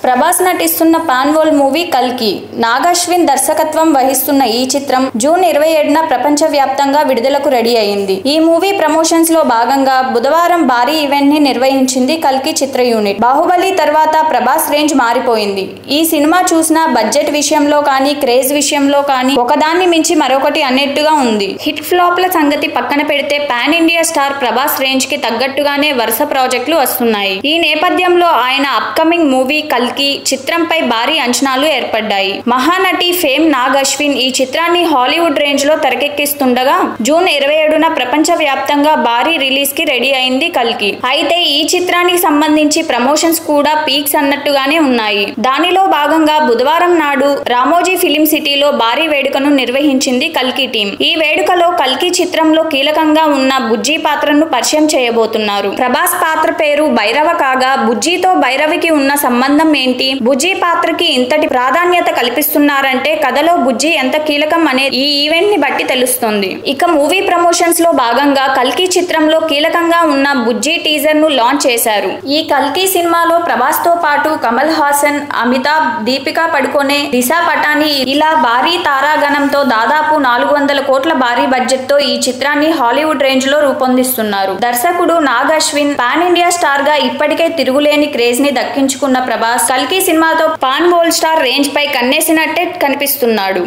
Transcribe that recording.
ప్రభాస్ నటిస్తున్న pan world movie కల్కి. నాగ్ అశ్విన్ దర్శకత్వం వహిస్తున్న ఈ చిత్రం జూన్ 27న ప్రపంచవ్యాప్తంగా విడుదలకు రెడీ అయింది. ఈ మూవీ ప్రమోషన్స్ లో భాగంగా బుధవారం భారీ ఈవెంట్ ని నిర్వహించింది కల్కి చిత్ర యూనిట్. బాహుబలి తర్వాత ప్రభాస్ రేంజ్ మారిపోయింది. ఈ సినిమా చూసిన బడ్జెట్ విషయంలో కానీ, క్రేజ్ విషయంలో కానీ ఒకదాన్ని మించి మరొకటి అన్నట్టుగా ఉంది. హిట్ ఫ్లాప్ల సంగతి పక్కన పెడితే pan India star Prabhas range కి తగ్గట్టుగానే వరుస ప్రాజెక్టులు వస్తున్నాయి. ఈ నేపథ్యంలో ఆయన అప్కమింగ్ మూవీ కల్కి చిత్రంపై భారీ అంచనాలు ఏర్పడ్డాయి. మహానటి ఫేమ్ నాగ్ అశ్విన్ ఈ చిత్రాన్ని హాలీవుడ్ రేంజ్ లో తెరకెక్కిస్తుండగా జూన్ 27న ప్రపంచ వ్యాప్తంగా భారీ రిలీజ్ కి రెడీ అయింది కల్కి. అయితే ఈ చిత్రానికి సంబంధించి ప్రమోషన్స్ కూడా పీక్స్ అన్నట్టుగానే ఉన్నాయి. దానిలో భాగంగా బుధవారం నాడు రామోజీ ఫిలిం సిటీలో భారీ వేడుకను నిర్వహించింది కల్కి టీం. ఈ వేడుకలో కల్కి చిత్రంలో కీలకంగా ఉన్న బుజ్జి పాత్రను పరిచయం చేయబోతున్నారు. ప్రభాస్ పాత్ర పేరు భైరవ కాగా బుజ్జితో భైరవికి ఉన్న సంబంధం ఏంటి, బుజ్జి పాత్రకి ఇంతటి ప్రాధాన్యత కల్పిస్తున్నారంటే కథలో బుజ్జి ఎంత కీలకం అనేది ఈ ఈవెంట్ ని బట్టి తెలుస్తుంది. ఇక మూవీ ప్రమోషన్స్ లో భాగంగా కల్కి చిత్రంలో కీలకంగా ఉన్న బుజ్జి టీజర్ ను లాంచ్ చేశారు. ఈ కల్కి సినిమాలో ప్రభాస్ తో పాటు కమల్ హాసన్, అమితాబ్, దీపికా పడుకోనే, దిశా పటాని ఇలా భారీ తారాగణంతో దాదాపు 400 కోట్ల భారీ బడ్జెట్ తో ఈ చిత్రాన్ని హాలీవుడ్ రేంజ్ లో రూపొందిస్తున్నారు. దర్శకుడు Nag Ashwin pan India star గా ఇప్పటికే తిరుగులేని క్రేజ్ ని దక్కించుకున్న ప్రభాస్ కల్కి సినిమాతో పాన్ వరల్డ్ స్టార్ రేంజ్ పై కన్నేసినట్టే కనిపిస్తున్నాడు.